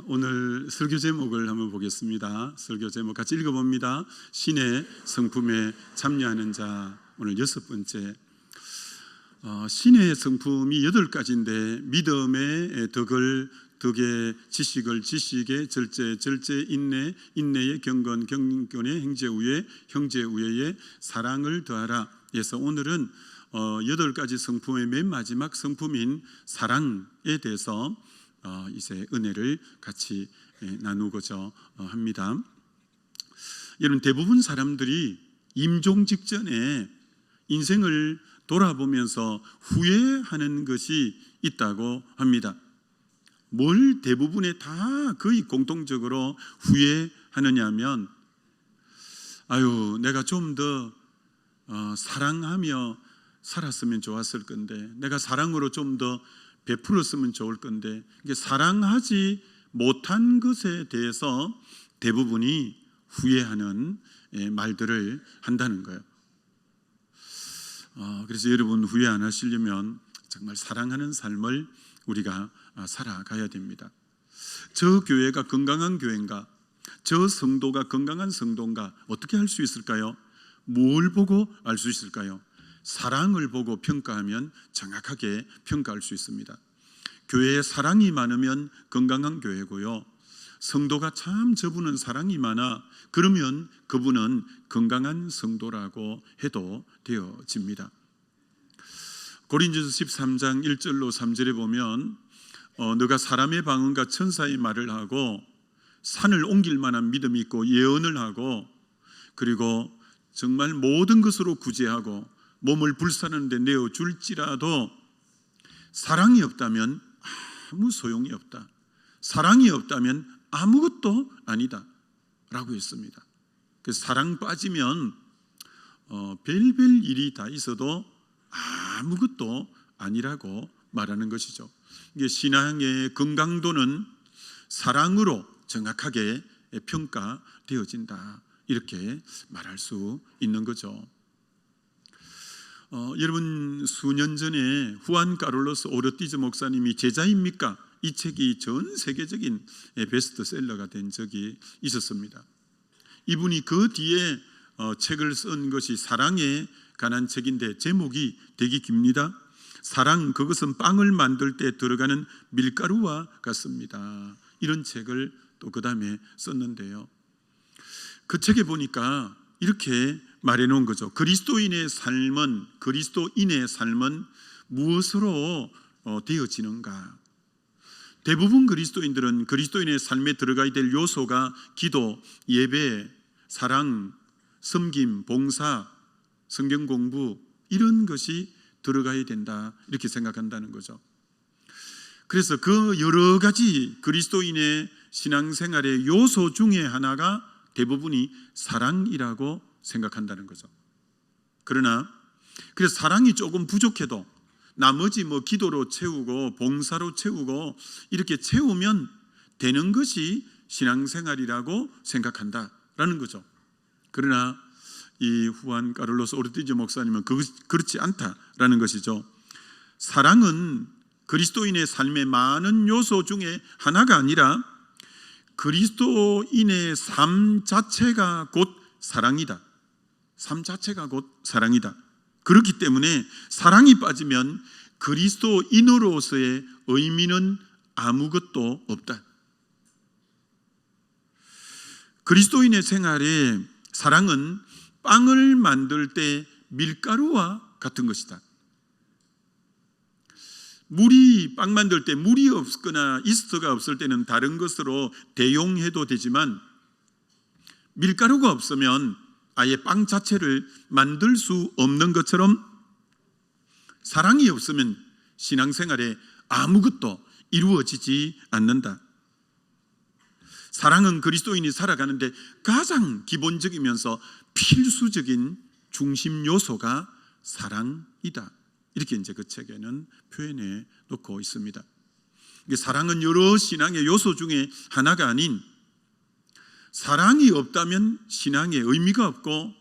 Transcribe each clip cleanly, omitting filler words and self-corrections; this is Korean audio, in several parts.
오늘 설교 제목을 한번 보겠습니다. 설교 제목 같이 읽어봅니다. 신의 성품에 참여하는 자. 오늘 6번째. 신의 성품이 8가지인데 믿음의 덕의 지식을 지식의 절제 인내의 경건의 형제우애의 사랑을 더하라. 그래서 오늘은 8가지 성품의 맨 마지막 성품인 사랑에 대해서 이제 은혜를 같이 나누고자 합니다. 여러분, 대부분 사람들이 임종 직전에 인생을 돌아보면서 후회하는 것이 있다고 합니다. 뭘 대부분의 다 거의 공통적으로 후회하느냐 하면, 내가 좀 더 사랑하며 살았으면 좋았을 건데, 내가 사랑으로 좀 더 베풀었으면 좋을 건데, 사랑하지 못한 것에 대해서 대부분이 후회하는 말들을 한다는 거예요. 그래서 여러분, 후회 안 하시려면 정말 사랑하는 삶을 우리가 살아가야 됩니다. 저 교회가 건강한 교회인가, 저 성도가 건강한 성도인가 어떻게 할 수 있을까요? 뭘 보고 알 수 있을까요? 사랑을 보고 평가하면 정확하게 평가할 수 있습니다. 교회에 사랑이 많으면 건강한 교회고요, 성도가 참 저분은 사랑이 많아, 그러면 그분은 건강한 성도라고 해도 되어집니다. 고린도전서 13장 1절로 3절에 보면 너가 사람의 방언과 천사의 말을 하고 산을 옮길 만한 믿음이 있고 예언을 하고, 그리고 정말 모든 것으로 구제하고 몸을 불사르는데 내어줄지라도 사랑이 없다면 아무 소용이 없다. 사랑이 없다면 아무것도 아니다 라고 했습니다. 그래서 사랑 빠지면 별별 일이 다 있어도 아무것도 아니라고 말하는 것이죠. 이게 신앙의 건강도는 사랑으로 정확하게 평가되어진다, 이렇게 말할 수 있는 거죠. 여러분, 수년 전에 후안 카를로스 오르티즈 목사님이 제자입니까? 이 책이 전 세계적인 베스트셀러가 된 적이 있었습니다. 이분이 그 뒤에 책을 쓴 것이 사랑에 관한 책인데 제목이 되게 깁니다. 사랑, 그것은 빵을 만들 때 들어가는 밀가루와 같습니다. 이런 책을 또 그 다음에 썼는데요, 그 책에 보니까 이렇게 말해놓은 거죠. 그리스도인의 삶은 무엇으로 되어지는가? 대부분 그리스도인들은 그리스도인의 삶에 들어가야 될 요소가 기도, 예배, 사랑, 섬김, 봉사, 성경 공부, 이런 것이 들어가야 된다, 이렇게 생각한다는 거죠. 그래서 그 여러 가지 그리스도인의 신앙생활의 요소 중에 하나가 대부분이 사랑이라고 생각한다는 거죠. 그래서 사랑이 조금 부족해도 나머지 기도로 채우고 봉사로 채우고 이렇게 채우면 되는 것이 신앙생활이라고 생각한다라는 거죠. 그러나 이 후안 카를로스 오르티즈 목사님은 그렇지 않다라는 것이죠. 사랑은 그리스도인의 삶의 많은 요소 중에 하나가 아니라 그리스도인의 삶 자체가 곧 사랑이다. 삶 자체가 곧 사랑이다. 그렇기 때문에 사랑이 빠지면 그리스도인으로서의 의미는 아무것도 없다. 그리스도인의 생활에 사랑은 빵을 만들 때 밀가루와 같은 것이다. 빵 만들 때 물이 없거나 이스트가 없을 때는 다른 것으로 대용해도 되지만, 밀가루가 없으면 아예 빵 자체를 만들 수 없는 것처럼 사랑이 없으면 신앙생활에 아무것도 이루어지지 않는다. 사랑은 그리스도인이 살아가는데 가장 기본적이면서 필수적인 중심 요소가 사랑이다, 이렇게 이제 그 책에는 표현해 놓고 있습니다. 사랑은 여러 신앙의 요소 중에 하나가 아닌, 사랑이 없다면 신앙에 의미가 없고,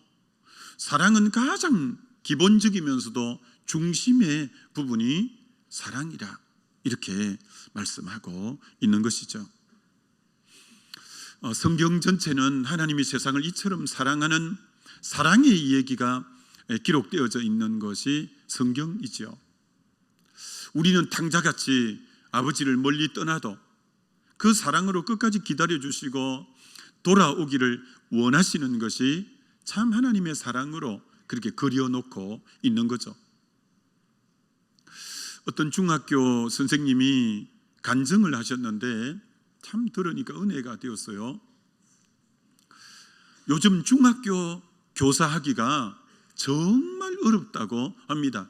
사랑은 가장 기본적이면서도 중심의 부분이 사랑이다, 이렇게 말씀하고 있는 것이죠. 성경 전체는 하나님이 세상을 이처럼 사랑하는 사랑의 이야기가 기록되어져 있는 것이 성경이지요. 우리는 탕자같이 아버지를 멀리 떠나도 그 사랑으로 끝까지 기다려주시고 돌아오기를 원하시는 것이 참 하나님의 사랑으로 그렇게 그려놓고 있는 거죠. 어떤 중학교 선생님이 간증을 하셨는데 참 들으니까 은혜가 되었어요. 요즘 중학교 교사하기가 정말 어렵다고 합니다.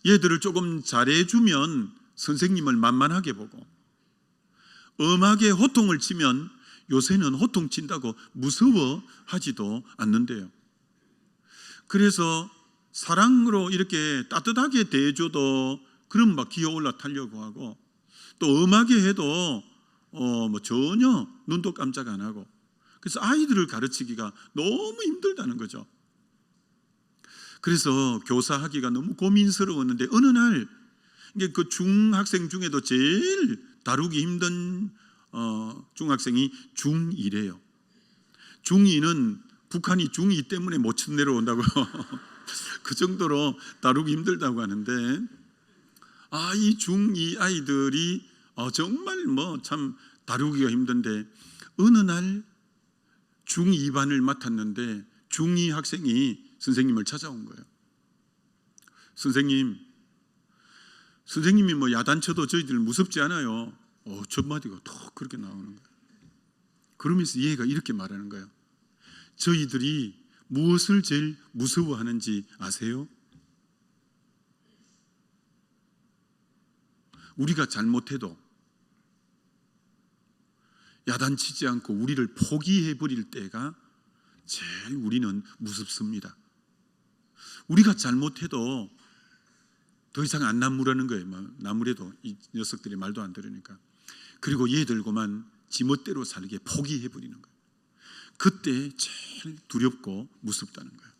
얘들을 조금 잘해주면 선생님을 만만하게 보고, 엄하게 호통을 치면 요새는 호통 친다고 무서워하지도 않는데요. 그래서 사랑으로 이렇게 따뜻하게 대해줘도 그럼 막 기어 올라타려고 하고, 또 엄하게 해도 전혀 눈도 깜짝 안 하고, 그래서 아이들을 가르치기가 너무 힘들다는 거죠. 그래서 교사하기가 너무 고민스러웠는데 어느 날 그 중학생 중에도 제일 다루기 힘든 중학생이 중2래요. 중2는 북한이 중2 때문에 못 쳐내려온다고 그 정도로 다루기 힘들다고 하는데, 이 중2 아이들이 정말 참 다루기가 힘든데 어느 날 중2반을 맡았는데 중2 학생이 선생님을 찾아온 거예요. 선생님이 야단쳐도 저희들 무섭지 않아요. 첫 마디가 톡 그렇게 나오는 거예요. 그러면서 얘가 이렇게 말하는 거예요. 저희들이 무엇을 제일 무서워하는지 아세요? 우리가 잘못해도 야단치지 않고 우리를 포기해버릴 때가 제일 우리는 무섭습니다. 우리가 잘못해도 더 이상 안 나무라는 거예요. 나무래도 이 녀석들이 말도 안 들으니까. 그리고 얘들고만 지멋대로 살게 포기해버리는 거예요. 그때 제일 두렵고 무섭다는 거예요.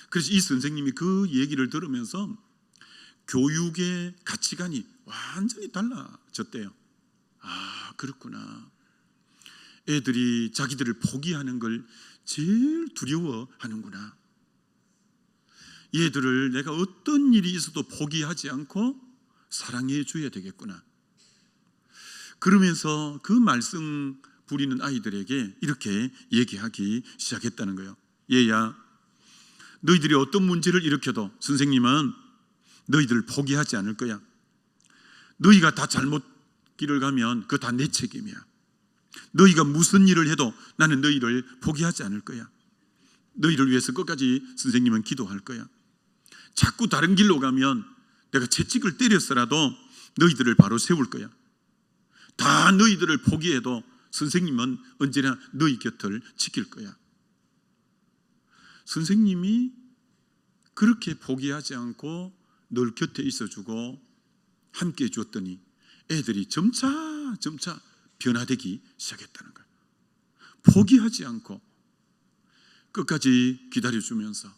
그래서 이 선생님이 그 얘기를 들으면서 교육의 가치관이 완전히 달라졌대요. 그렇구나. 애들이 자기들을 포기하는 걸 제일 두려워하는구나. 얘들을 내가 어떤 일이 있어도 포기하지 않고 사랑해 줘야 되겠구나. 그러면서 그 말씀 부리는 아이들에게 이렇게 얘기하기 시작했다는 거예요. 얘야, 너희들이 어떤 문제를 일으켜도 선생님은 너희들을 포기하지 않을 거야. 너희가 다 잘못 길을 가면 그거 다 내 책임이야. 너희가 무슨 일을 해도 나는 너희를 포기하지 않을 거야. 너희를 위해서 끝까지 선생님은 기도할 거야. 자꾸 다른 길로 가면 내가 채찍을 때렸어라도 너희들을 바로 세울 거야. 다 너희들을 포기해도 선생님은 언제나 너희 곁을 지킬 거야. 선생님이 그렇게 포기하지 않고 늘 곁에 있어주고 함께 해줬더니 애들이 점차 변화되기 시작했다는 거예요. 포기하지 않고 끝까지 기다려주면서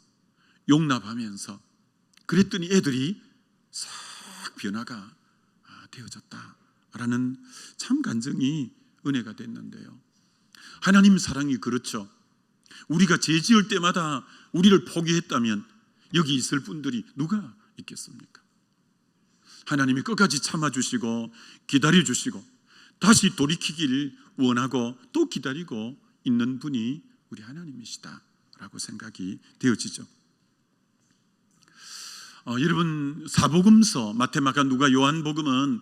용납하면서 그랬더니 애들이 싹 변화가 되어졌다라는 참 간증이 은혜가 됐는데요. 하나님 사랑이 그렇죠. 우리가 죄 지을 때마다 우리를 포기했다면 여기 있을 분들이 누가 있겠습니까? 하나님이 끝까지 참아주시고 기다려주시고 다시 돌이키길 원하고 또 기다리고 있는 분이 우리 하나님이시다라고 생각이 되어지죠. 여러분, 사복음서 마태, 마가, 누가, 요한복음은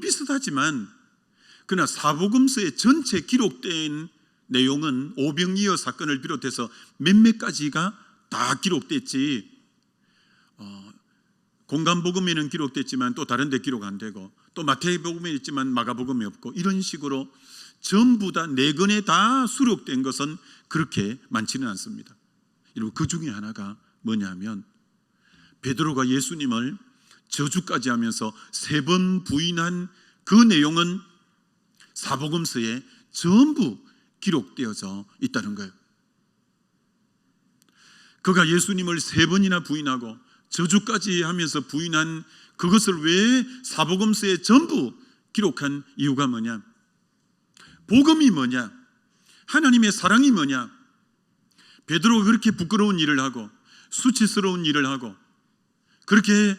비슷하지만 그러나 사복음서의 전체 기록된 내용은 오병이어 사건을 비롯해서 몇몇 가지가 다 기록됐지, 공간복음에는 기록됐지만 또 다른 데 기록 안 되고, 또 마태복음에 있지만 마가복음에 없고, 이런 식으로 전부 다 네 권에 다 수록된 것은 그렇게 많지는 않습니다. 여러분, 그 중에 하나가 뭐냐면 베드로가 예수님을 저주까지 하면서 3번 부인한 그 내용은 사복음서에 전부 기록되어져 있다는 거예요. 그가 예수님을 3번이나 부인하고 저주까지 하면서 부인한 그것을 왜 사복음서에 전부 기록한 이유가 뭐냐? 복음이 뭐냐? 하나님의 사랑이 뭐냐? 베드로가 그렇게 부끄러운 일을 하고 수치스러운 일을 하고 그렇게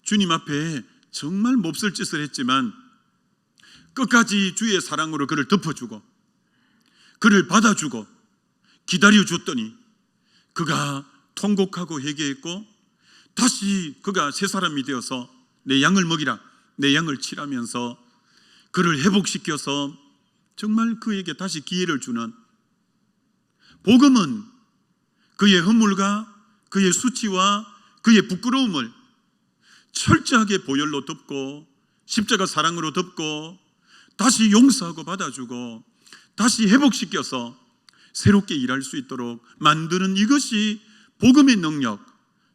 주님 앞에 정말 몹쓸 짓을 했지만 끝까지 주의 사랑으로 그를 덮어주고 그를 받아주고 기다려줬더니 그가 통곡하고 회개했고 다시 그가 새 사람이 되어서 내 양을 먹이라, 내 양을 치라면서 그를 회복시켜서 정말 그에게 다시 기회를 주는, 복음은 그의 허물과 그의 수치와 그의 부끄러움을 철저하게 보혈로 덮고 십자가 사랑으로 덮고 다시 용서하고 받아주고 다시 회복시켜서 새롭게 일할 수 있도록 만드는, 이것이 복음의 능력,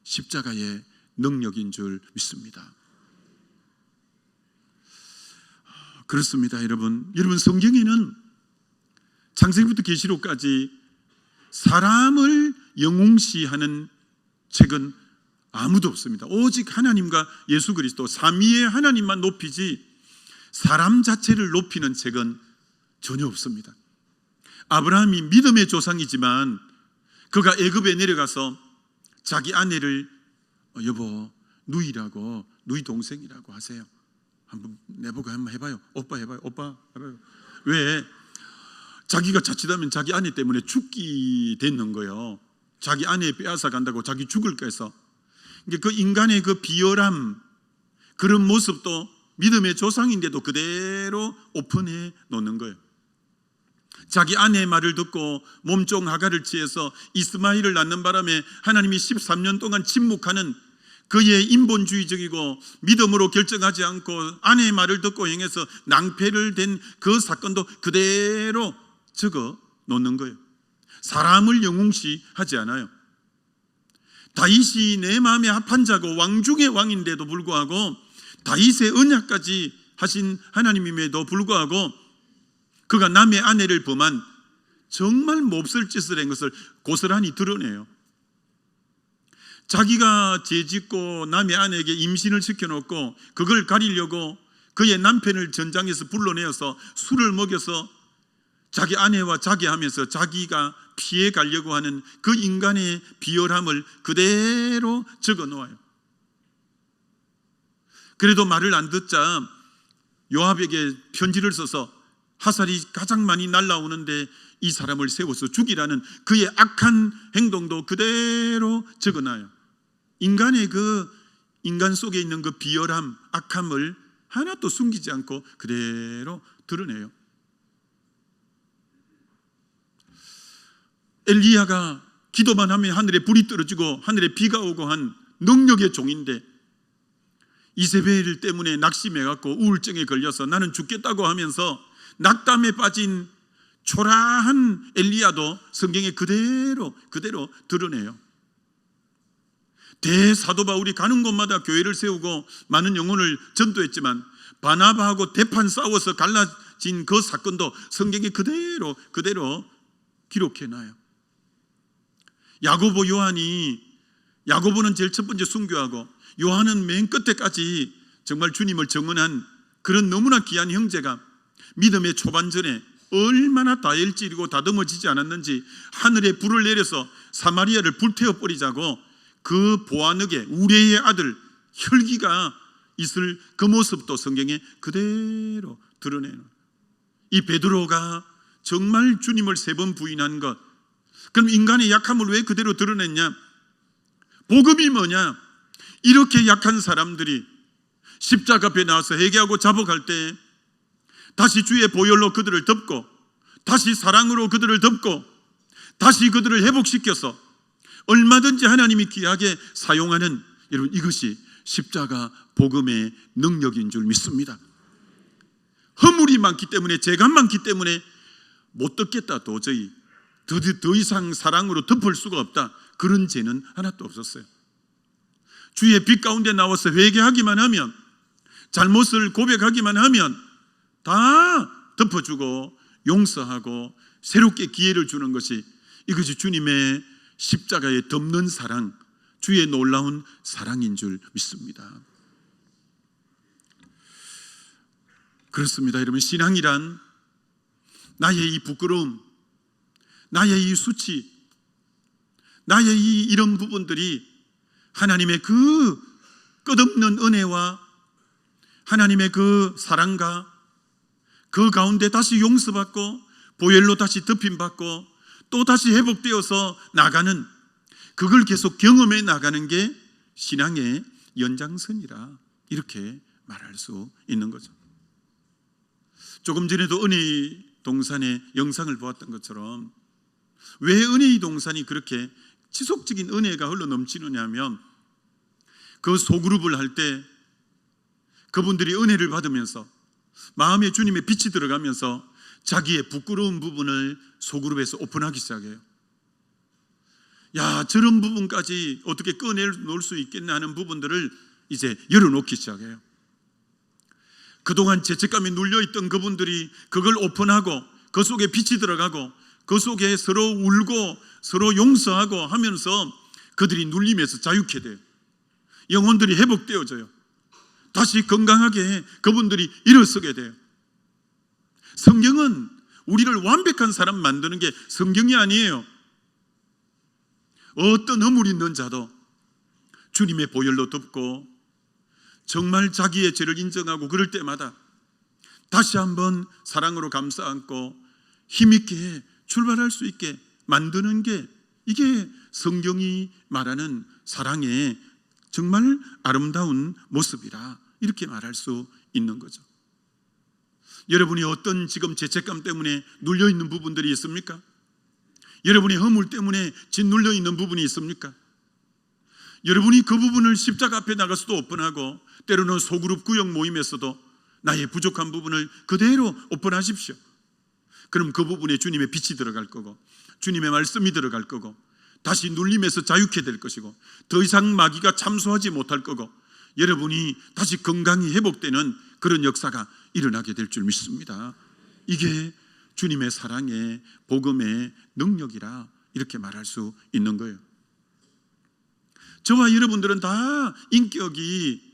십자가의 능력인 줄 믿습니다. 그렇습니다. 여러분 성경에는 창세기부터 계시록까지 사람을 영웅시하는 책은 아무도 없습니다. 오직 하나님과 예수 그리스도 삼위의 하나님만 높이지 사람 자체를 높이는 책은 전혀 없습니다. 아브라함이 믿음의 조상이지만 그가 애굽에 내려가서 자기 아내를 여보 누이라고, 누이 동생이라고 하세요. 한번 내보고 한번 해봐요. 오빠 해봐요. 오빠 해봐요. 왜? 자기가 자칫하면 자기 아내 때문에 죽게 되는 거예요. 자기 아내 빼앗아 간다고 자기 죽을까 해서. 그 인간의 그 비열함, 그런 모습도 믿음의 조상인데도 그대로 오픈해 놓는 거예요. 자기 아내의 말을 듣고 몸종 하갈을 취해서 이스마엘을 낳는 바람에 하나님이 13년 동안 침묵하는 그의 인본주의적이고 믿음으로 결정하지 않고 아내의 말을 듣고 행해서 낭패를 댄 그 사건도 그대로 적어 놓는 거예요. 사람을 영웅시하지 않아요. 다윗이 내 마음에 합한 자고 왕 중의 왕인데도 불구하고, 다윗의 언약까지 하신 하나님임에도 불구하고 그가 남의 아내를 범한 정말 몹쓸 짓을 한 것을 고스란히 드러내요. 자기가 죄짓고 남의 아내에게 임신을 시켜놓고 그걸 가리려고 그의 남편을 전장에서 불러내어서 술을 먹여서 자기 아내와 자기하면서 자기가 피해 가려고 하는 그 인간의 비열함을 그대로 적어 놓아요. 그래도 말을 안 듣자 요압에게 편지를 써서 화살이 가장 많이 날아오는데 이 사람을 세워서 죽이라는 그의 악한 행동도 그대로 적어놔요. 인간의 그 인간 속에 있는 그 비열함, 악함을 하나도 숨기지 않고 그대로 드러내요. 엘리야가 기도만 하면 하늘에 불이 떨어지고 하늘에 비가 오고 한 능력의 종인데, 이세벨 때문에 낙심해갖고 우울증에 걸려서 나는 죽겠다고 하면서 낙담에 빠진 초라한 엘리야도 성경에 그대로 드러내요. 대사도 바울이 가는 곳마다 교회를 세우고 많은 영혼을 전도했지만 바나바하고 대판 싸워서 갈라진 그 사건도 성경에 그대로 기록해놔요. 야고보, 요한이, 야고보는 제일 첫 번째 순교하고 요한은 맨 끝에까지 정말 주님을 증언한 그런 너무나 귀한 형제가 믿음의 초반전에 얼마나 다혈질이고 다듬어지지 않았는지 하늘에 불을 내려서 사마리아를 불태워버리자고 그 보아늑에 우레의 아들 혈기가 있을 그 모습도 성경에 그대로 드러내는, 이 베드로가 정말 주님을 3번 부인한 것, 그럼 인간의 약함을 왜 그대로 드러냈냐? 복음이 뭐냐? 이렇게 약한 사람들이 십자가 앞에 나와서 회개하고 자복할 때 다시 주의 보혈로 그들을 덮고 다시 사랑으로 그들을 덮고 다시 그들을 회복시켜서 얼마든지 하나님이 귀하게 사용하는, 여러분 이것이 십자가 복음의 능력인 줄 믿습니다. 허물이 많기 때문에, 죄가 많기 때문에 못 덮겠다, 도저히 더 이상 사랑으로 덮을 수가 없다, 그런 죄는 하나도 없었어요. 주의 빛 가운데 나와서 회개하기만 하면, 잘못을 고백하기만 하면 다 덮어주고 용서하고 새롭게 기회를 주는 것이, 이것이 주님의 십자가에 덮는 사랑, 주의 놀라운 사랑인 줄 믿습니다. 그렇습니다. 여러분, 신앙이란 나의 이 부끄러움, 나의 이 수치, 나의 이런 부분들이 하나님의 그 끝없는 은혜와 하나님의 그 사랑과 그 가운데 다시 용서받고 보혈로 다시 덮임받고 또 다시 회복되어서 나가는, 그걸 계속 경험해 나가는 게 신앙의 연장선이라 이렇게 말할 수 있는 거죠. 조금 전에도 은혜의 동산의 영상을 보았던 것처럼 왜 은혜의 동산이 그렇게 지속적인 은혜가 흘러 넘치느냐 하면, 그 소그룹을 할 때 그분들이 은혜를 받으면서 마음에 주님의 빛이 들어가면서 자기의 부끄러운 부분을 소그룹에서 오픈하기 시작해요. 야, 저런 부분까지 어떻게 꺼내놓을 수 있겠나 하는 부분들을 이제 열어놓기 시작해요. 그동안 죄책감에 눌려있던 그분들이 그걸 오픈하고 그 속에 빛이 들어가고 그 속에 서로 울고 서로 용서하고 하면서 그들이 눌림에서 자유케 돼요. 영혼들이 회복되어져요. 다시 건강하게 그분들이 일어서게 돼요. 성경은 우리를 완벽한 사람 만드는 게 성경이 아니에요. 어떤 허물 있는 자도 주님의 보혈로 덮고 정말 자기의 죄를 인정하고 그럴 때마다 다시 한번 사랑으로 감싸 안고 힘있게 출발할 수 있게 만드는 게, 이게 성경이 말하는 사랑의 정말 아름다운 모습이라 이렇게 말할 수 있는 거죠. 여러분이 어떤 지금 죄책감 때문에 눌려있는 부분들이 있습니까? 여러분이 허물 때문에 짓눌려 있는 부분이 있습니까? 여러분이 그 부분을 십자가 앞에 나가서도 오픈하고 때로는 소그룹 구역 모임에서도 나의 부족한 부분을 그대로 오픈하십시오. 그럼 그 부분에 주님의 빛이 들어갈 거고 주님의 말씀이 들어갈 거고 다시 눌림에서 자유케 될 것이고 더 이상 마귀가 참소하지 못할 거고 여러분이 다시 건강히 회복되는 그런 역사가 일어나게 될 줄 믿습니다. 이게 주님의 사랑의 복음의 능력이라 이렇게 말할 수 있는 거예요. 저와 여러분들은 다 인격이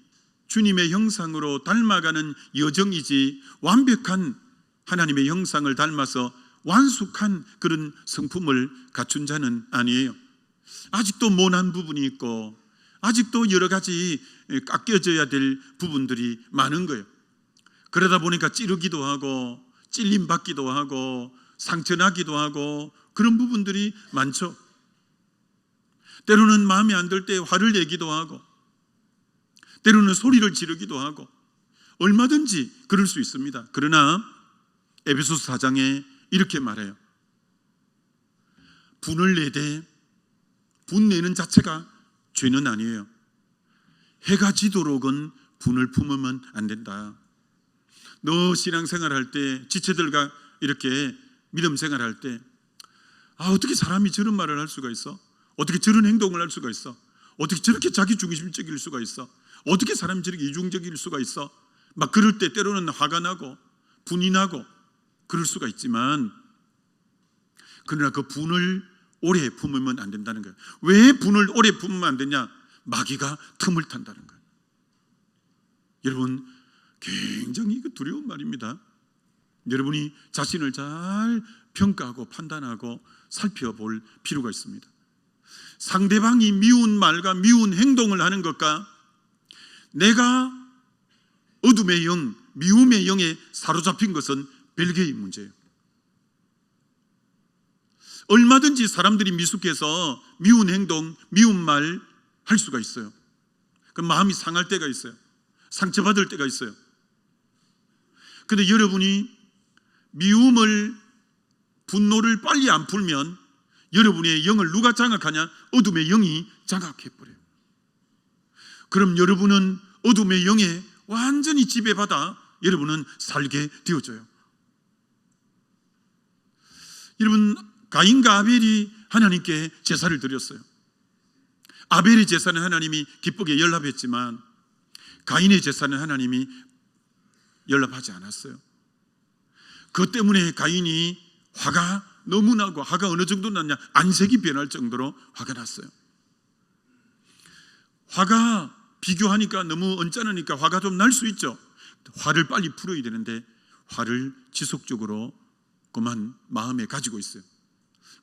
주님의 형상으로 닮아가는 여정이지 완벽한 하나님의 형상을 닮아서 완숙한 그런 성품을 갖춘 자는 아니에요. 아직도 모난 부분이 있고 아직도 여러 가지 깎여져야 될 부분들이 많은 거예요. 그러다 보니까 찌르기도 하고 찔림받기도 하고 상처나기도 하고 그런 부분들이 많죠. 때로는 마음에 안 들 때 화를 내기도 하고 때로는 소리를 지르기도 하고 얼마든지 그럴 수 있습니다. 그러나 에베소서 4장에 이렇게 말해요. 분을 내되 분내는 자체가 죄는 아니에요. 해가 지도록은 분을 품으면 안 된다. 너 신앙생활할 때 지체들과 이렇게 믿음 생활할 때 어떻게 사람이 저런 말을 할 수가 있어? 어떻게 저런 행동을 할 수가 있어? 어떻게 저렇게 자기 중심적일 수가 있어? 어떻게 사람이 저렇게 이중적일 수가 있어? 막 그럴 때 때로는 화가 나고 분이 나고 그럴 수가 있지만 그러나 그 분을 오래 품으면 안 된다는 거예요. 왜 분을 오래 품으면 안 되냐? 마귀가 틈을 탄다는 거예요. 여러분 굉장히 두려운 말입니다. 여러분이 자신을 잘 평가하고 판단하고 살펴볼 필요가 있습니다. 상대방이 미운 말과 미운 행동을 하는 것과 내가 어둠의 영, 미움의 영에 사로잡힌 것은 별개의 문제예요. 얼마든지 사람들이 미숙해서 미운 행동, 미운 말 할 수가 있어요. 그 마음이 상할 때가 있어요. 상처받을 때가 있어요. 그런데 여러분이 미움을, 분노를 빨리 안 풀면 여러분의 영을 누가 장악하냐? 어둠의 영이 장악해버려요. 그럼 여러분은 어둠의 영에 완전히 지배받아 여러분은 살게 되어져요. 여러분 가인과 아벨이 하나님께 제사를 드렸어요. 아벨의 제사는 하나님이 기쁘게 연락했지만 가인의 제사는 하나님이 연락하지 않았어요. 그것 때문에 가인이 화가 너무 나고, 화가 어느 정도 났냐? 안색이 변할 정도로 화가 났어요. 화가 비교하니까 너무 언짢으니까 화가 좀 날 수 있죠. 화를 빨리 풀어야 되는데 화를 지속적으로 그만 마음에 가지고 있어요.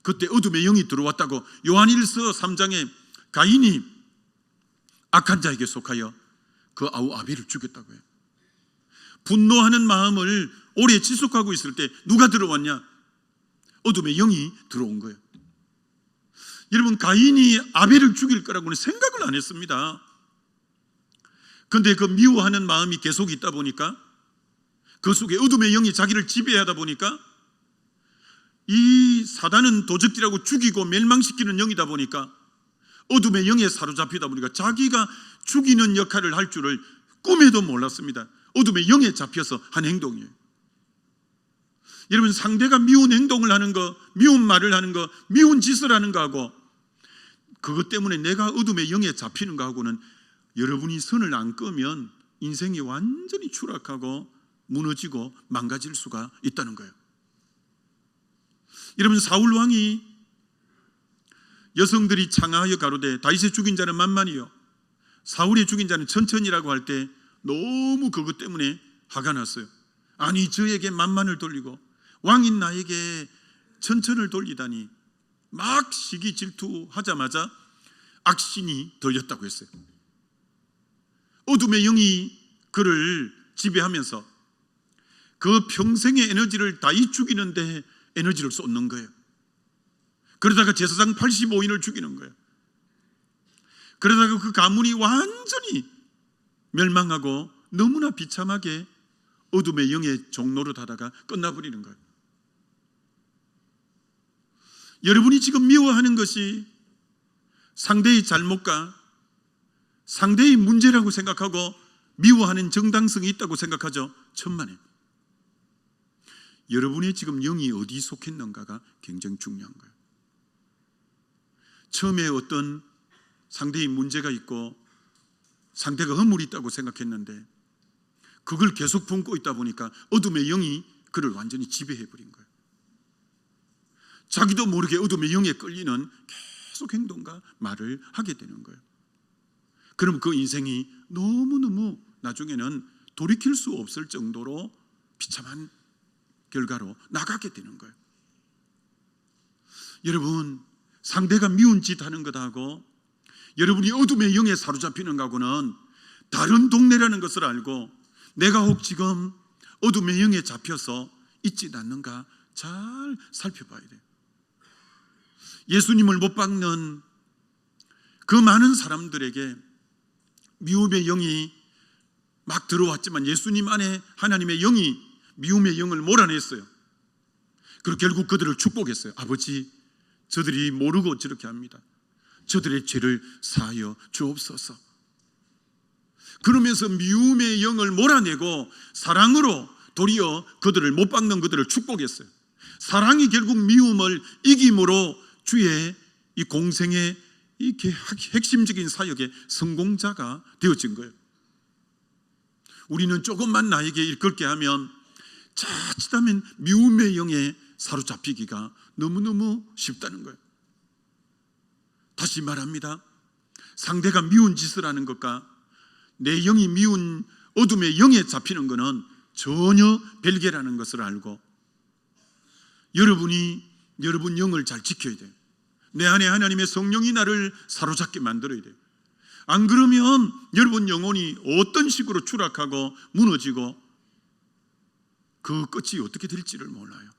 그때 어둠의 영이 들어왔다고 요한일서 3장에 가인이 악한 자에게 속하여 그 아우 아벨을 죽였다고 해요. 분노하는 마음을 오래 지속하고 있을 때 누가 들어왔냐? 어둠의 영이 들어온 거예요. 여러분, 가인이 아벨을 죽일 거라고는 생각을 안 했습니다. 그런데 그 미워하는 마음이 계속 있다 보니까, 그 속에 어둠의 영이 자기를 지배하다 보니까, 이 사단은 도적질하고 죽이고 멸망시키는 영이다 보니까, 어둠의 영에 사로잡히다 보니까 자기가 죽이는 역할을 할 줄을 꿈에도 몰랐습니다. 어둠의 영에 잡혀서 한 행동이에요. 여러분, 상대가 미운 행동을 하는 거, 미운 말을 하는 거, 미운 짓을 하는 거하고, 그것 때문에 내가 어둠의 영에 잡히는 거하고는 여러분이 선을 안 끄면 인생이 완전히 추락하고 무너지고 망가질 수가 있다는 거예요. 여러분, 사울 왕이 여성들이 창하여 가로되 다윗의 죽인 자는 만만이요 사울의 죽인 자는 천천이라고 할 때 너무 그것 때문에 화가 났어요. 아니, 저에게 만만을 돌리고 왕인 나에게 천천을 돌리다니. 막 시기 질투하자마자 악신이 들렸다고 했어요. 어둠의 영이 그를 지배하면서 그 평생의 에너지를 다윗 죽이는데 에너지를 쏟는 거예요. 그러다가 제사장 85인을 죽이는 거예요. 그러다가 그 가문이 완전히 멸망하고 너무나 비참하게 어둠의 영의 종노릇 하다가 끝나버리는 거예요. 여러분이 지금 미워하는 것이 상대의 잘못과 상대의 문제라고 생각하고 미워하는 정당성이 있다고 생각하죠. 천만에. 여러분의 지금 영이 어디 속했는가가 굉장히 중요한 거예요. 처음에 어떤 상대의 문제가 있고 상대가 허물이 있다고 생각했는데 그걸 계속 품고 있다 보니까 어둠의 영이 그를 완전히 지배해버린 거예요. 자기도 모르게 어둠의 영에 끌리는 계속 행동과 말을 하게 되는 거예요. 그럼 그 인생이 너무너무 나중에는 돌이킬 수 없을 정도로 비참한 결과로 나가게 되는 거예요. 여러분, 상대가 미운 짓 하는 것하고 여러분이 어둠의 영에 사로잡히는 것하고는 다른 동네라는 것을 알고 내가 혹 지금 어둠의 영에 잡혀서 있지 않는가 잘 살펴봐야 돼요. 예수님을 못 박는 그 많은 사람들에게 미움의 영이 막 들어왔지만 예수님 안에 하나님의 영이 미움의 영을 몰아냈어요. 그리고 결국 그들을 축복했어요. 아버지, 저들이 모르고 저렇게 합니다. 저들의 죄를 사하여 주옵소서. 그러면서 미움의 영을 몰아내고 사랑으로 도리어 그들을 못 박는 그들을 축복했어요. 사랑이 결국 미움을 이김으로 주의 이 공생의 이 핵심적인 사역의 성공자가 되어진 거예요. 우리는 조금만 나에게 일컬게 하면 자칫하면 미움의 영에 사로잡히기가 너무너무 쉽다는 거예요. 다시 말합니다. 상대가 미운 짓을 하는 것과 내 영이 미운 어둠의 영에 잡히는 것은 전혀 별개라는 것을 알고 여러분 영을 잘 지켜야 돼요. 내 안에 하나님의 성령이 나를 사로잡게 만들어야 돼요. 안 그러면 여러분 영혼이 어떤 식으로 추락하고 무너지고 그 끝이 어떻게 될지를 몰라요.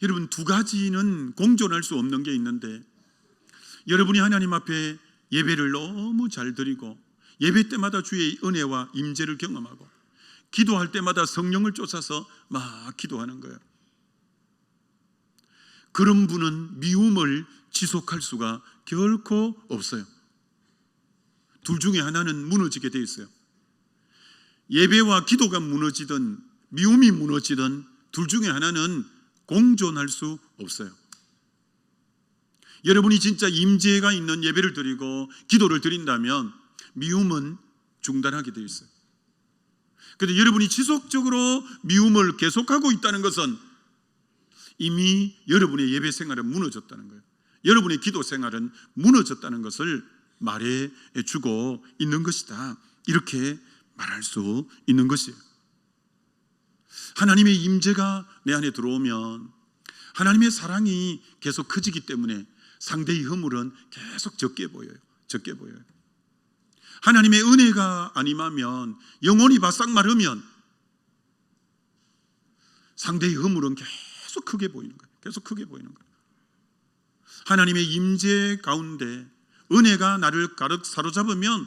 여러분, 두 가지는 공존할 수 없는 게 있는데 여러분이 하나님 앞에 예배를 너무 잘 드리고 예배 때마다 주의 은혜와 임재를 경험하고 기도할 때마다 성령을 쫓아서 막 기도하는 거예요. 그런 분은 미움을 지속할 수가 결코 없어요. 둘 중에 하나는 무너지게 돼 있어요. 예배와 기도가 무너지든 미움이 무너지든 둘 중에 하나는 공존할 수 없어요. 여러분이 진짜 임재가 있는 예배를 드리고 기도를 드린다면 미움은 중단하게 되어 있어요. 그런데 여러분이 지속적으로 미움을 계속하고 있다는 것은 이미 여러분의 예배 생활은 무너졌다는 거예요. 여러분의 기도 생활은 무너졌다는 것을 말해 주고 있는 것이다. 이렇게 말할 수 있는 것이에요. 하나님의 임재가 내 안에 들어오면 하나님의 사랑이 계속 커지기 때문에 상대의 허물은 계속 적게 보여요. 적게 보여요. 하나님의 은혜가 안 임하면, 영혼이 바싹 마르면 상대의 허물은 계속 크게 보이는 거예요. 계속 크게 보이는 거예요. 하나님의 임재 가운데 은혜가 나를 가득 사로잡으면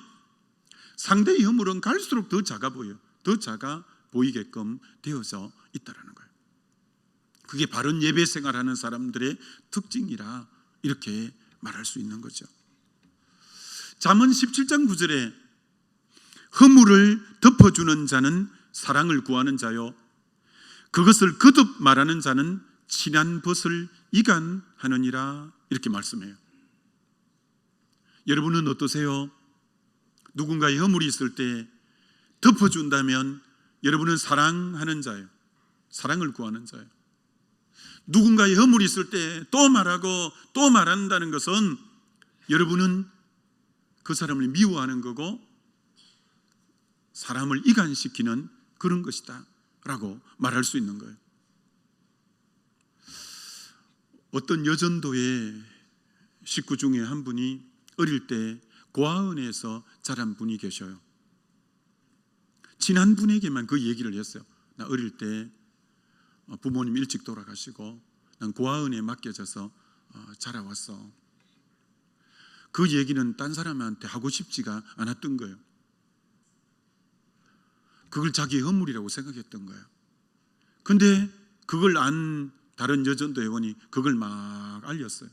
상대의 허물은 갈수록 더 작아 보여요. 더 작아 보이게끔 되어져 있다라는 거예요. 그게 바른 예배 생활하는 사람들의 특징이라 이렇게 말할 수 있는 거죠. 잠언 17장 9절에 허물을 덮어주는 자는 사랑을 구하는 자요, 그것을 거듭 말하는 자는 친한 벗을 이간하느니라, 이렇게 말씀해요. 여러분은 어떠세요? 누군가의 허물이 있을 때 덮어준다면 여러분은 사랑하는 자예요. 사랑을 구하는 자예요. 누군가의 허물이 있을 때 또 말하고 또 말한다는 것은 여러분은 그 사람을 미워하는 거고 사람을 이간시키는 그런 것이다 라고 말할 수 있는 거예요. 어떤 여전도의 식구 중에 한 분이 어릴 때 고아원에서 자란 분이 계셔요. 친한 분에게만 그 얘기를 했어요. 나 어릴 때 부모님 일찍 돌아가시고 난 고아원에 맡겨져서 자라왔어. 그 얘기는 딴 사람한테 하고 싶지가 않았던 거예요. 그걸 자기의 허물이라고 생각했던 거예요. 근데 그걸 안 다른 여전도 회원이 그걸 막 알렸어요.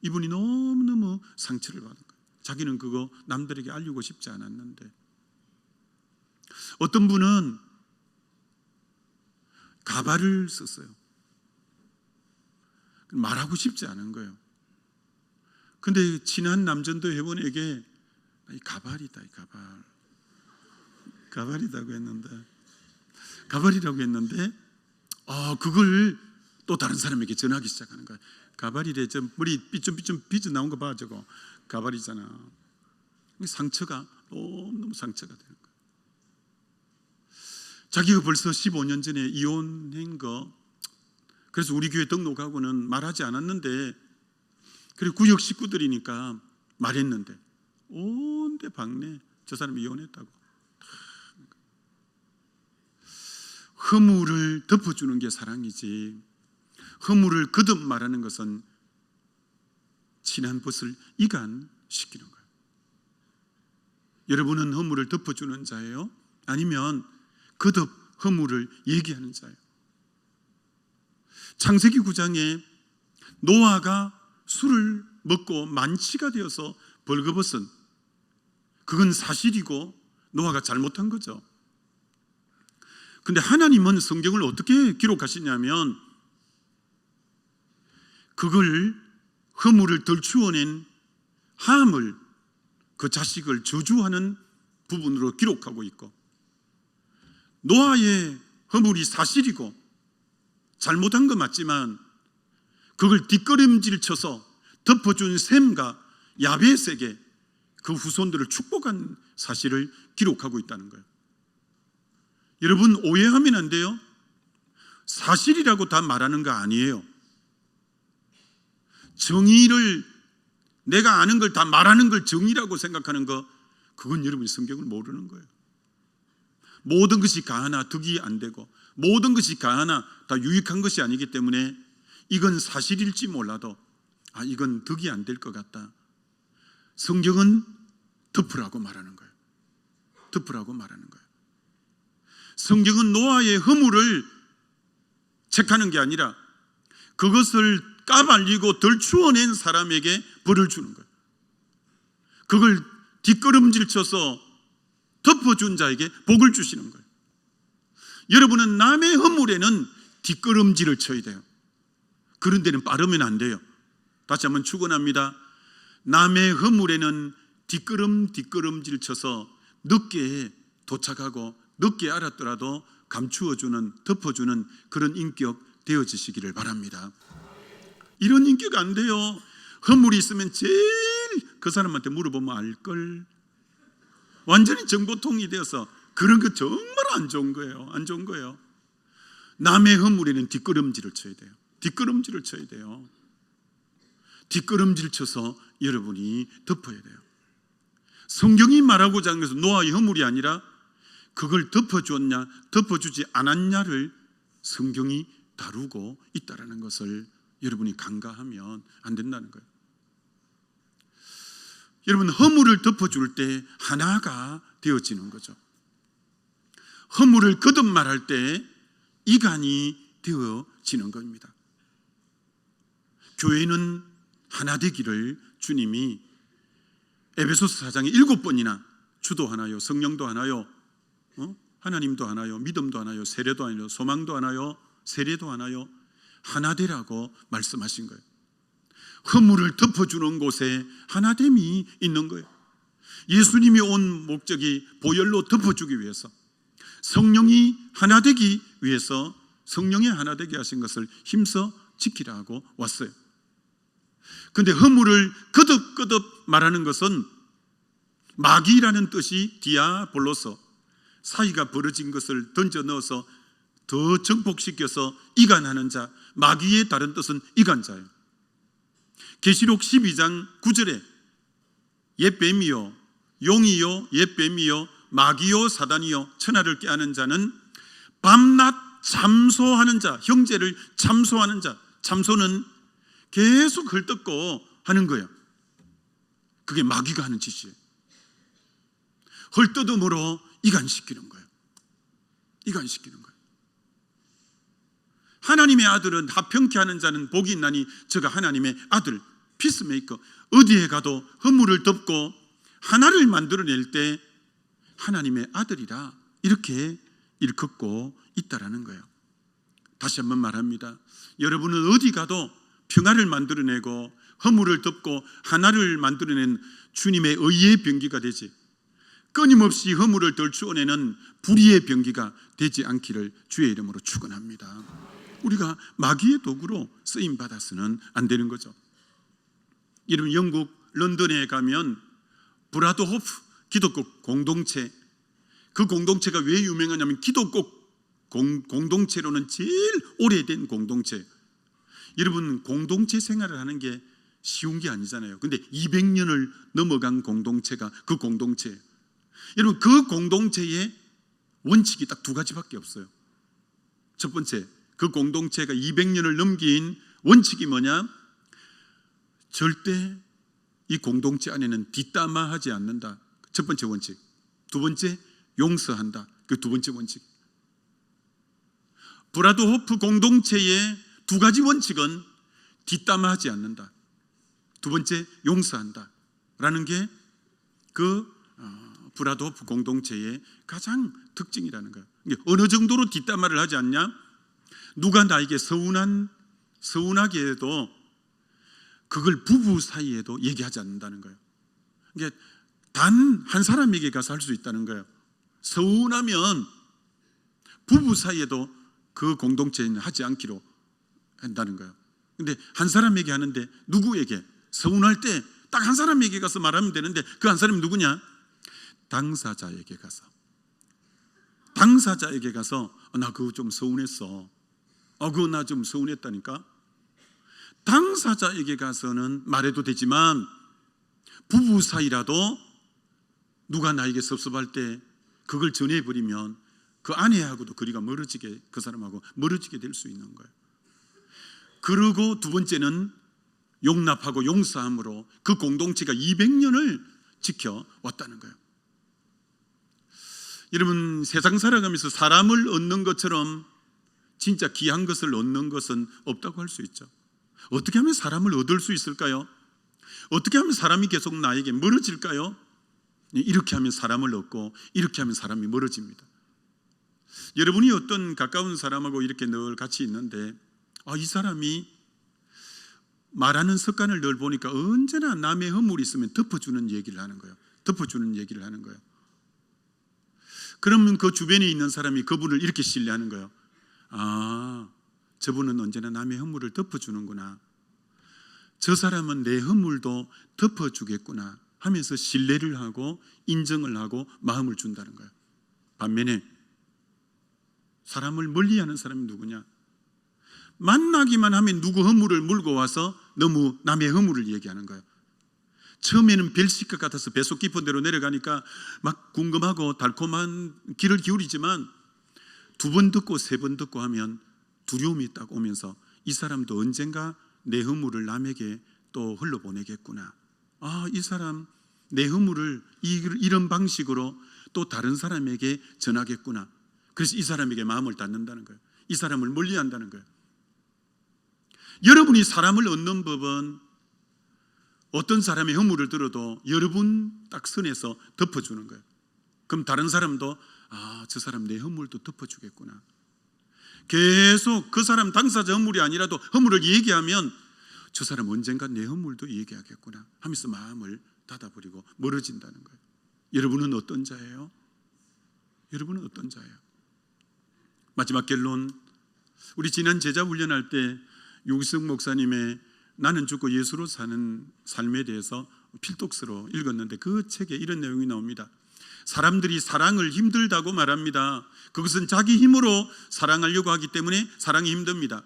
이분이 너무너무 상처를 받은 거예요. 자기는 그거 남들에게 알리고 싶지 않았는데. 어떤 분은 가발을 썼어요. 말하고 싶지 않은 거예요. 근데 친한 남전도 회원에게 이 가발이다, 이 가발. 가발이라고 했는데 그걸 또 다른 사람에게 전하기 시작하는 거예요. 가발이래, 저 머리 삐쯤삐쯤 빚어 나온 거 봐, 저거 가발이잖아. 상처가 너무 상처가 되는 거예요. 자기가 벌써 15년 전에 이혼한 거, 그래서 우리 교회 등록하고는 말하지 않았는데, 그리고 구역 식구들이니까 말했는데 온데 박내 저 사람이 이혼했다고. 허물을 덮어주는 게 사랑이지, 허물을 거듭 말하는 것은 친한 벗을 이간시키는 거예요. 여러분은 허물을 덮어주는 자예요? 아니면 거듭 허물을 얘기하는 자예요? 창세기 9장에 노아가 술을 먹고 만취가 되어서 벌거벗은, 그건 사실이고 노아가 잘못한 거죠. 근데 하나님은 성경을 어떻게 기록하시냐면 그걸 허물을 덜추어낸 함을, 그 자식을 저주하는 부분으로 기록하고 있고, 노아의 허물이 사실이고 잘못한 거 맞지만 그걸 뒷걸음질 쳐서 덮어준 셈과 야벳에게 그 후손들을 축복한 사실을 기록하고 있다는 거예요. 여러분, 오해하면 안 돼요. 사실이라고 다 말하는 거 아니에요. 정의를, 내가 아는 걸 다 말하는 걸 정의라고 생각하는 거, 그건 여러분이 성경을 모르는 거예요. 모든 것이 가하나 득이 안 되고 모든 것이 가하나 다 유익한 것이 아니기 때문에 이건 사실일지 몰라도 이건 득이 안 될 것 같다, 성경은 덮으라고 말하는 거예요. 덮으라고 말하는 거예요. 성경은 노아의 허물을 책하는 게 아니라 그것을 까발리고 덜 추어낸 사람에게 벌을 주는 거예요. 그걸 뒷걸음질 쳐서 덮어준 자에게 복을 주시는 거예요. 여러분은 남의 허물에는 뒷걸음질을 쳐야 돼요. 그런 데는 빠르면 안 돼요. 다시 한번 축원합니다. 남의 허물에는 뒷걸음질 쳐서 늦게 도착하고 늦게 알았더라도 감추어주는, 덮어주는 그런 인격 되어지시기를 바랍니다. 이런 인격 안 돼요. 허물이 있으면 제일 그 사람한테 물어보면 알걸. 완전히 정보통이 되어서 그런 거 정말 안 좋은 거예요. 안 좋은 거예요. 남의 허물에는 뒷걸음질을 쳐야 돼요. 뒷걸음질을 쳐야 돼요. 뒷걸음질 쳐서 여러분이 덮어야 돼요. 성경이 말하고자 하는 것은 노아의 허물이 아니라 그걸 덮어주었냐 덮어주지 않았냐를 성경이 다루고 있다는 것을 여러분이 간과하면 안 된다는 거예요. 여러분, 허물을 덮어줄 때 하나가 되어지는 거죠. 허물을 거듭 말할 때 이간이 되어지는 겁니다. 교회는 하나 되기를 주님이 에베소서 4장에 7번이나 주도 하나요, 성령도 하나요, 하나님도 하나요, 믿음도 하나요, 세례도 하나요, 소망도 하나요, 세례도 하나요, 하나 되라고 말씀하신 거예요. 허물을 덮어주는 곳에 하나됨이 있는 거예요. 예수님이 온 목적이 보혈로 덮어주기 위해서, 성령이 하나 되기 위해서 성령이 하나 되게 하신 것을 힘써 지키라고 왔어요. 그런데 허물을 거듭 말하는 것은 마귀라는 뜻이 디아볼로서, 사이가 벌어진 것을 던져 넣어서 더 정복시켜서 이간하는 자, 마귀의 다른 뜻은 이간자예요. 계시록 12장 9절에 옛뱀이요 용이요 옛뱀이요 마귀요 사단이요 천하를 꾀하는 자는 밤낮 참소하는 자, 형제를 참소하는 자, 참소는 계속 헐뜯고 하는 거예요. 그게 마귀가 하는 짓이에요. 헐뜯음으로 이간시키는 거예요. 이간시키는 거예요. 하나님의 아들은 합평케 하는 자는 복이 있나니 저가 하나님의 아들, 피스메이커. 어디에 가도 허물을 덮고 하나를 만들어낼 때 하나님의 아들이라 이렇게 일컫고 있다라는 거예요. 다시 한번 말합니다. 여러분은 어디 가도 평화를 만들어내고 허물을 덮고 하나를 만들어낸 주님의 의의 병기가 되지, 끊임없이 허물을 덜추어내는 불의의 병기가 되지 않기를 주의 이름으로 축원합니다. 우리가 마귀의 도구로 쓰임받아서는 안 되는 거죠. 여러분, 영국 런던에 가면 브라더호프 기독교 공동체, 그 공동체가 왜 유명하냐면 기독교 공동체로는 제일 오래된 공동체. 여러분, 공동체 생활을 하는 게 쉬운 게 아니잖아요. 근데 200년을 넘어간 공동체가 그 공동체. 여러분, 그 공동체의 원칙이 딱 2가지밖에 없어요. 첫 번째, 그 공동체가 200년을 넘긴 원칙이 뭐냐? 절대 이 공동체 안에는 뒷담화하지 않는다. 첫 번째 원칙. 두 번째, 용서한다. 그 두 번째 원칙. 브라더호프 공동체의 2가지 원칙은 뒷담화하지 않는다. 두 번째, 용서한다. 라는 게 그 브라더호프 공동체의 가장 특징이라는 거예요. 어느 정도로 뒷담화를 하지 않냐? 누가 나에게 서운하게 해도 그걸 부부 사이에도 얘기하지 않는다는 거예요. 이게 단 한 사람에게 가서 할 수 있다는 거예요. 서운하면 부부 사이에도 그 공동체는 하지 않기로 한다는 거예요. 근데 한 사람에게 하는데 누구에게? 서운할 때 딱 한 사람에게 가서 말하면 되는데 그 한 사람이 누구냐? 당사자에게 가서. 당사자에게 가서 나 그거 좀 서운했어. 그거 나 좀 서운했다니까. 당사자에게 가서는 말해도 되지만 부부 사이라도 누가 나에게 섭섭할 때 그걸 전해버리면 그 아내하고도 거리가 멀어지게, 그 사람하고 멀어지게 될 수 있는 거예요. 그리고 두 번째는 용납하고 용서함으로 그 공동체가 200년을 지켜왔다는 거예요. 여러분, 세상 살아가면서 사람을 얻는 것처럼 진짜 귀한 것을 얻는 것은 없다고 할 수 있죠. 어떻게 하면 사람을 얻을 수 있을까요? 어떻게 하면 사람이 계속 나에게 멀어질까요? 이렇게 하면 사람을 얻고 이렇게 하면 사람이 멀어집니다. 여러분이 어떤 가까운 사람하고 이렇게 늘 같이 있는데 이 사람이 말하는 습관을 늘 보니까 언제나 남의 허물이 있으면 덮어주는 얘기를 하는 거예요. 덮어주는 얘기를 하는 거예요. 그러면 그 주변에 있는 사람이 그분을 이렇게 신뢰하는 거예요. 저분은 언제나 남의 허물을 덮어주는구나. 저 사람은 내 허물도 덮어주겠구나 하면서 신뢰를 하고 인정을 하고 마음을 준다는 거예요. 반면에 사람을 멀리하는 사람이 누구냐? 만나기만 하면 누구 허물을 물고 와서 너무 남의 허물을 얘기하는 거예요. 처음에는 별식것 같아서 뱃속 깊은 데로 내려가니까 막 궁금하고 달콤한 귀를 기울이지만 2번 듣고 3번 듣고 하면 두려움이 딱 오면서 이 사람도 언젠가 내 허물을 남에게 또 흘러보내겠구나. 이 사람 내 허물을 이런 방식으로 또 다른 사람에게 전하겠구나. 그래서 이 사람에게 마음을 닫는다는 거예요. 이 사람을 멀리한다는 거예요. 여러분이 사람을 얻는 법은 어떤 사람의 허물을 들어도 여러분 딱 선에서 덮어주는 거예요. 그럼 다른 사람도 저 사람 내 허물도 덮어주겠구나. 계속 그 사람 당사자 허물이 아니라도 허물을 얘기하면 저 사람 언젠가 내 허물도 얘기하겠구나 하면서 마음을 닫아버리고 멀어진다는 거예요. 여러분은 어떤 자예요? 여러분은 어떤 자예요? 마지막 결론, 우리 지난 제자 훈련할 때 유기성 목사님의 나는 죽고 예수로 사는 삶에 대해서 필독서로 읽었는데 그 책에 이런 내용이 나옵니다. 사람들이 사랑을 힘들다고 말합니다. 그것은 자기 힘으로 사랑하려고 하기 때문에 사랑이 힘듭니다.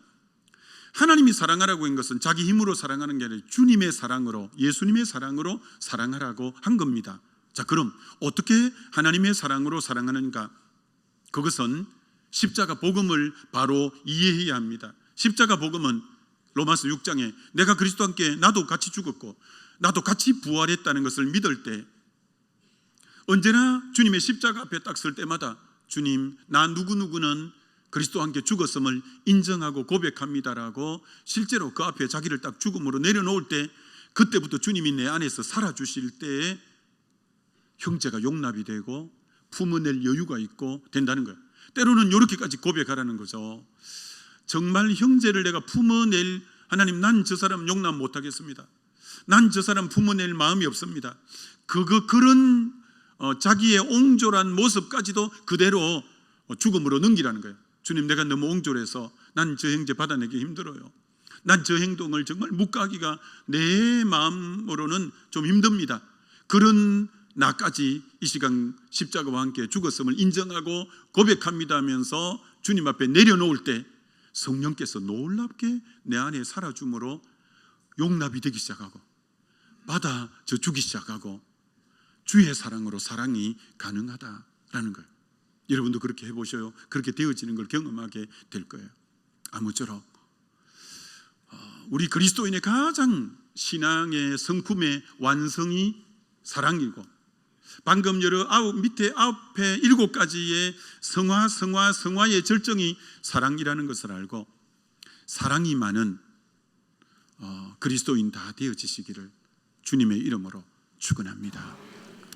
하나님이 사랑하라고 한 것은 자기 힘으로 사랑하는 게 아니라 주님의 사랑으로, 예수님의 사랑으로 사랑하라고 한 겁니다. 자, 그럼 어떻게 하나님의 사랑으로 사랑하는가? 그것은 십자가 복음을 바로 이해해야 합니다. 십자가 복음은 로마서 6장에 내가 그리스도와 함께 나도 같이 죽었고 나도 같이 부활했다는 것을 믿을 때 언제나 주님의 십자가 앞에 딱 설 때마다 주님, 나 누구누구는 그리스도와 함께 죽었음을 인정하고 고백합니다라고 실제로 그 앞에 자기를 딱 죽음으로 내려놓을 때 그때부터 주님이 내 안에서 살아주실 때에 형제가 용납이 되고 품어낼 여유가 있고 된다는 거예요. 때로는 이렇게까지 고백하라는 거죠. 정말 형제를 내가 품어낼, 하나님 난 저 사람 용납 못하겠습니다. 난 저 사람 품어낼 마음이 없습니다. 그런 자기의 옹졸한 모습까지도 그대로 죽음으로 넘기라는 거예요. 주님, 내가 너무 옹졸해서 난 저 형제 받아내기 힘들어요. 난 저 행동을 정말 묵과하기가 내 마음으로는 좀 힘듭니다. 그런 나까지 이 시간 십자가와 함께 죽었음을 인정하고 고백합니다 하면서 주님 앞에 내려놓을 때 성령께서 놀랍게 내 안에 살아줌으로 용납이 되기 시작하고 받아져 주기 시작하고 주의 사랑으로 사랑이 가능하다라는 거예요. 여러분도 그렇게 해보셔요. 그렇게 되어지는 걸 경험하게 될 거예요. 아무쪼록 우리 그리스도인의 가장 신앙의 성품의 완성이 사랑이고 방금 밑에 앞에 7가지의 성화의 절정이 사랑이라는 것을 알고 사랑이 많은 그리스도인 다 되어지시기를 주님의 이름으로 축원합니다.